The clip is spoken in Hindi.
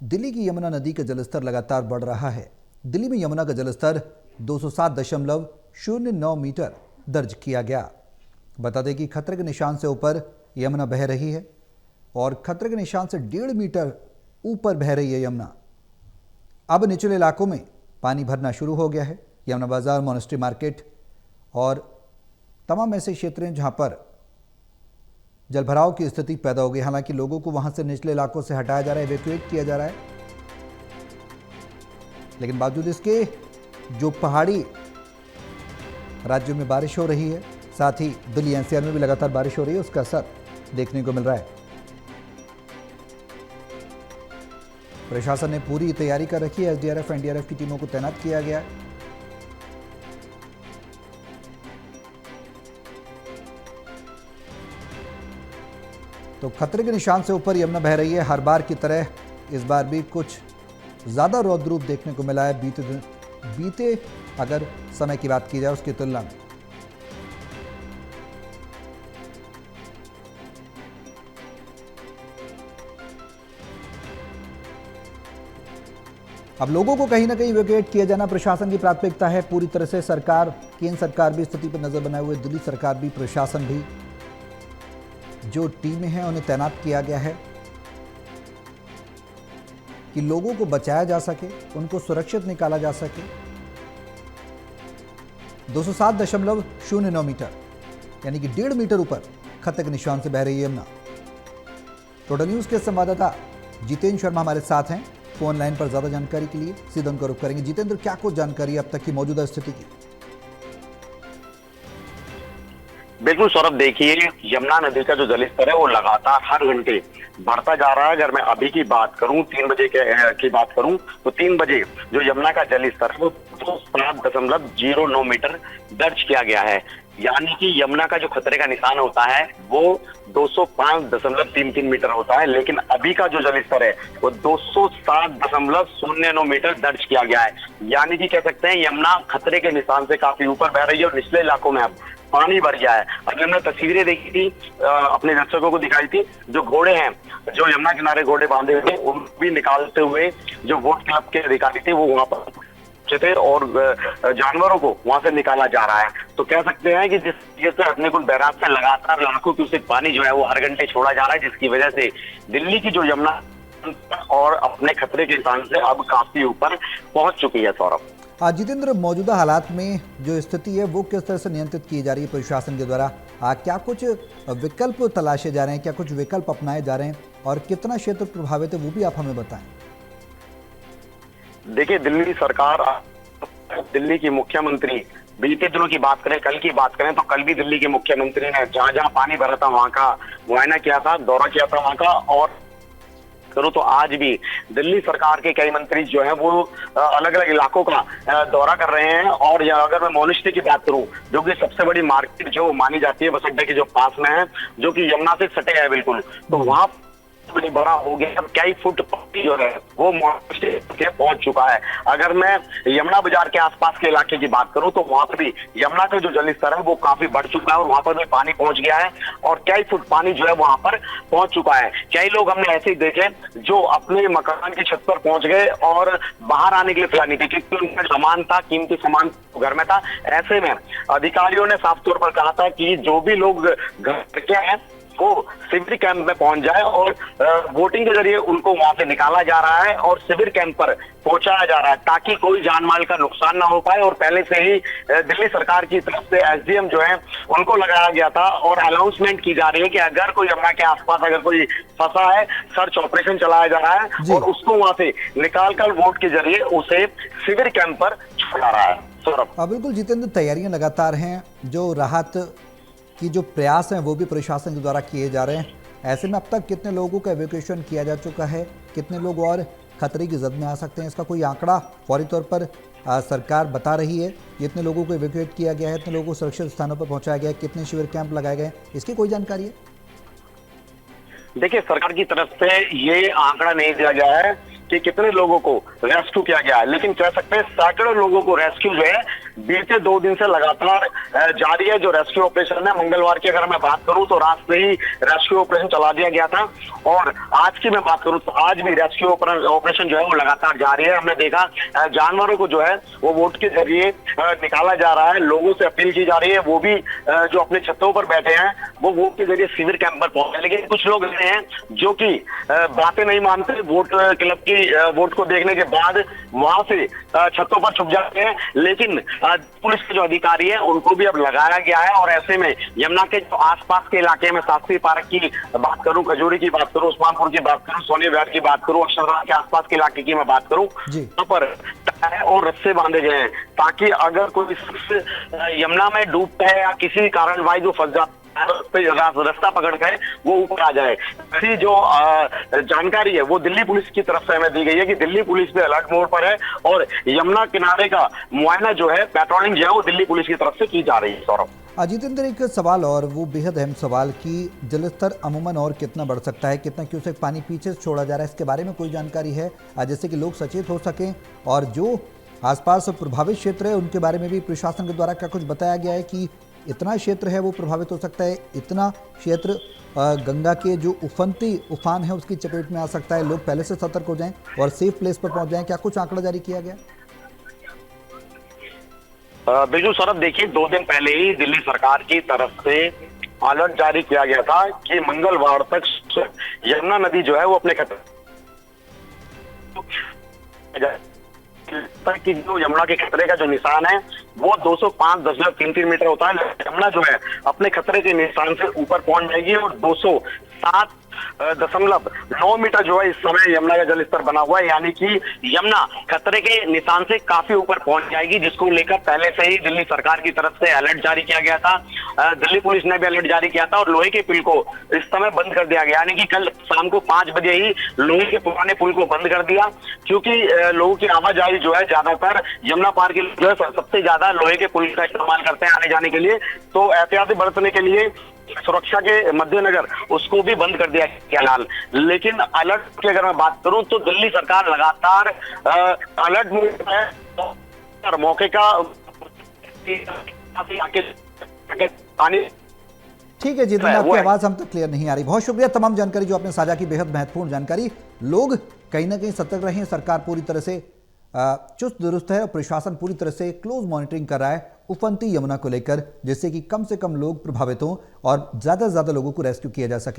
दिल्ली की यमुना नदी का जलस्तर लगातार बढ़ रहा है। दिल्ली में यमुना का जलस्तर 207.09 मीटर दर्ज किया गया। बता दें कि खतरे के निशान से ऊपर यमुना बह रही है और खतरे के निशान से 1.5 मीटर ऊपर बह रही है यमुना। अब निचले इलाकों में पानी भरना शुरू हो गया है। यमुना बाजार, मोनेस्ट्री मार्केट और तमाम ऐसे क्षेत्र हैं जहां पर जलभराव की स्थिति पैदा हो गई। हालांकि लोगों को वहां से निचले इलाकों से हटाया जा रहा है, इवैक्यूएट किया जा रहा है, लेकिन बावजूद इसके जो पहाड़ी राज्यों में बारिश हो रही है, साथ ही दिल्ली एनसीआर में भी लगातार बारिश हो रही है, उसका असर देखने को मिल रहा है। प्रशासन ने पूरी तैयारी कर रखी है। एसडीआरएफ, एनडीआरएफ की टीमों को तैनात किया गया है। तो खतरे के निशान से ऊपर यमुना बह रही है। हर बार की तरह इस बार भी कुछ ज़्यादा रौद्र रूप देखने को मिला है बीते अगर समय की बात की जाए उसकी तुलना में। अब लोगों को कहीं ना कहीं इवैक्यूएट किया जाना प्रशासन की प्राथमिकता है। पूरी तरह से सरकार, केंद्र सरकार भी स्थिति पर नजर बनाए हुए, दिल्ली सरकार भी, प्रशासन भी, जो टीमें हैं उन्हें तैनात किया गया है कि लोगों को बचाया जा सके, उनको सुरक्षित निकाला जा सके। 207.09 मीटर यानी कि 1.5 मीटर ऊपर खतरे के निशान से बह रही है यमुना। टोटल न्यूज के संवाददाता जितेंद्र शर्मा हमारे साथ हैं फोन लाइन पर। ज्यादा जानकारी के लिए सीधा उनका रुख करेंगे। जितेंद्र, क्या कुछ जानकारी है अब तक की मौजूदा स्थिति की? बिल्कुल सौरभ, देखिए यमुना नदी का जो जलस्तर है वो लगातार हर घंटे बढ़ता जा रहा है। अगर मैं अभी की बात करूं, 3 बजे की बात करूं तो 3 बजे जो यमुना का जलस्तर है वो 207.09 मीटर दर्ज किया गया है। यानी कि यमुना का जो खतरे का निशान होता है वो 205.33 मीटर होता है, लेकिन अभी का जो जलस्तर है वो 207.09 मीटर दर्ज किया गया है। यानी कि कह सकते हैं यमुना खतरे के निशान से काफी ऊपर बह रही है और निचले इलाकों में अब पानी भर गया है। अभी हमने तस्वीरें देखी थी, अपने दर्शकों को दिखाई थी, जो घोड़े हैं, जो यमुना किनारे घोड़े बांधे हुए उन भी निकालते हुए जो वोट क्लब के अधिकारी थे वो वहां पर थे और जानवरों को वहां से निकाला जा रहा है। तो कह सकते हैं कि जिस तरीके से अपने कुल बैराज से लगातार लाखों क्यूसेक पानी जो है वो हर घंटे छोड़ा जा रहा है, जिसकी वजह से दिल्ली की जो यमुना और अपने खतरे के निशान से अब काफी ऊपर पहुंच चुकी है। सौरभ, जितेंद्र, मौजूदा हालात में जो स्थिति है वो किस तरह से नियंत्रित की जा रही है प्रशासन के द्वारा? क्या कुछ विकल्प तलाशे जा रहे हैं, क्या कुछ विकल्प अपनाए जा रहे हैं और कितना क्षेत्र प्रभावित है वो भी आप हमें बताएं। देखिए, दिल्ली सरकार, दिल्ली की मुख्यमंत्री, बीते दिनों की बात करें, कल की बात करें तो कल भी दिल्ली के मुख्यमंत्री ने जहां जहां पानी भरा था वहां का मुआयना किया था, दौरा किया था वहां का। और करूं तो आज भी दिल्ली सरकार के कई मंत्री जो हैं वो अलग अलग इलाकों का दौरा कर रहे हैं। और अगर मैं मोनेस्ट्री की बात करूं, जो कि सबसे बड़ी मार्केट जो मानी जाती है बस अड्डे के जो पास में है, जो कि यमुना से सटे है बिल्कुल, तो वहां बड़ी बड़ा हो गया। अब कई फुट पानी जो है वो मोनेस्ट्री के पहुंच चुका है। अगर मैं यमुना बाजार के आसपास के इलाके की बात करूं तो वहां पर भी यमुना का जो जलस्तर है वो काफी बढ़ चुका है और वहां पर भी पानी पहुंच गया है और कई फुट पानी जो है वहां पर पहुंच चुका है। कई लोग हमने ऐसे ही देखे जो अपने मकान की छत पर पहुंच गए और बाहर आने के लिए तैयार नहीं थे, क्योंकि उनका सामान था, कीमती सामान घर में था। ऐसे में अधिकारियों ने साफ तौर पर कहा था कि जो भी लोग घर के हैं वो शिविर कैंप में पहुंच जाए और वोटिंग के जरिए उनको वहां से निकाला जा रहा है और शिविर कैंप पर पहुंचाया जा रहा है ताकि कोई जान माल का नुकसान ना हो पाए। और पहले से ही दिल्ली सरकार की तरफ से एसडीएम जो है उनको लगाया गया था और अनाउंसमेंट की जा रही है कि अगर कोई यमुना के आसपास अगर कोई फंसा है, सर्च ऑपरेशन चलाया जा रहा है और उसको वहां से निकालकर वोट के जरिए उसे शिविर कैंप पर छोड़ा रहा है। सौरभ, बिल्कुल जितेंद्र, तैयारियां लगातार हैं, जो राहत कि जो प्रयास हैं वो भी प्रशासन के द्वारा किए जा रहे हैं। ऐसे में अब तक कितने लोगों का इवैक्यूएशन किया जा चुका है, कितने लोग और खतरे की जद में आ सकते हैं, इसका कोई आंकड़ा फौरी तौर पर सरकार बता रही है? जितने लोगों को इवैक्यूएट किया गया है, इतने लोगों को सुरक्षित स्थानों पर पहुंचाया गया है, कितने शिविर कैंप लगाए गए, इसकी कोई जानकारी है? देखिए, सरकार की तरफ से ये आंकड़ा नहीं दिया गया है कि कितने लोगों को रेस्क्यू किया गया है, लेकिन कह सकते हैं सैकड़ों लोगों को रेस्क्यू जो है बीते 2 दिन से लगातार जारी है जो रेस्क्यू ऑपरेशन है। मंगलवार की अगर मैं बात करूं तो रात से ही रेस्क्यू ऑपरेशन चला दिया गया था, और आज की मैं बात करूं तो आज भी रेस्क्यू ऑपरेशन जो है वो लगातार जारी है। हमने देखा जानवरों को जो है वो बोट के जरिए निकाला जा रहा है, लोगों से अपील की जा रही है, वो भी जो अपने छतों पर बैठे हैं वो वोट के जरिए शिविर कैंप पर पहुंचे। लेकिन कुछ लोग ऐसे हैं जो कि बातें नहीं मानते, वोट क्लब की वोट को देखने के बाद वहां से छतों पर छुप जाते हैं। लेकिन पुलिस के जो अधिकारी हैं उनको भी अब लगाया गया है, और ऐसे में यमुना के जो आसपास के इलाके में शास्त्री पार्क की बात करूं, खजूरी की बात करूं, उस्मानपुर की बात करूं, सोनी विहार की बात करूं, अक्षरधाम के आसपास के इलाके की मैं बात करूं, वहां पर और रस्से बांधे गए हैं ताकि अगर कोई शख्स यमुना में डूबता है या किसी कारणवश जो फंस जाता है रास्ता पकड़ कर वो ऊपर आ जाए। ऐसी जो जानकारी है वो दिल्ली पुलिस की तरफ से हमें दी गई है कि दिल्ली पुलिस भी अलर्ट मोड पर है, और यमुना किनारे का मुआयना जो है, पेट्रोलिंग जो है वो दिल्ली पुलिस की तरफ से की जा रही है। सौरभ, जितेंद्र, एक सवाल और, वो बेहद अहम सवाल कि जलस्तर अमूमन और कितना बढ़ सकता है, कितना क्यूसेक पानी पीछे से छोड़ा जा रहा है, इसके बारे में कोई जानकारी है जिससे कि लोग सचेत हो सकें, और जो आसपास प्रभावित क्षेत्र है उनके बारे में भी प्रशासन के द्वारा क्या कुछ बताया गया है कि इतना क्षेत्र है वो प्रभावित हो सकता है, इतना क्षेत्र गंगा के जो उफान है उसकी चपेट में आ सकता है, लोग पहले से सतर्क हो जाएं और सेफ प्लेस पर पहुंच जाएं, क्या कुछ आंकड़ा जारी किया गया? बिल्कुल सौरभ, देखिए 2 दिन पहले ही दिल्ली सरकार की तरफ से अलर्ट जारी किया गया था कि मंगलवार तक यमुना नदी जो है वो अपने खतरे कि जो यमुना के खतरे का जो निशान है वो 205.33 मीटर होता है। यमुना जो है अपने खतरे के निशान से ऊपर पहुंच जाएगी, और 207.9 मीटर जो है इस समय यमुना का जलस्तर बना हुआ है, यानी कि यमुना खतरे के निशान से काफी ऊपर पहुंच जाएगी, जिसको लेकर पहले से ही दिल्ली सरकार की तरफ से अलर्ट जारी किया गया था। दिल्ली पुलिस ने भी अलर्ट जारी किया था, और लोहे के पुल को इस समय बंद कर दिया गया, यानी कि कल शाम को 5 बजे ही लोहे के पुराने पुल को बंद कर दिया, क्योंकि लोगों की आवाजाही जो है ज्यादातर यमुना पार के जो है सबसे ज्यादा लोहे के पुल का इस्तेमाल करते हैं आने जाने के लिए, तो एहतियाती बरतने के लिए सुरक्षा के मद्देनजर उसको भी बंद कर दिया गया। लेकिन अलर्ट की अगर मैं बात करूं तो दिल्ली सरकार लगातार अलर्ट मोड है, और मौके का पानी। ठीक है जितेंद्र, आपकी आवाज हम तक क्लियर नहीं आ रही। बहुत शुक्रिया तमाम जानकारी जो आपने साझा की, बेहद महत्वपूर्ण जानकारी। लोग कहीं ना कहीं सतर्क रहे, सरकार पूरी तरह से चुस्त दुरुस्त है और प्रशासन पूरी तरह से क्लोज मॉनिटरिंग कर रहा है उफनती यमुना को लेकर, जिससे कि कम से कम लोग प्रभावित हों और ज्यादा से ज्यादा लोगों को रेस्क्यू किया जा सके।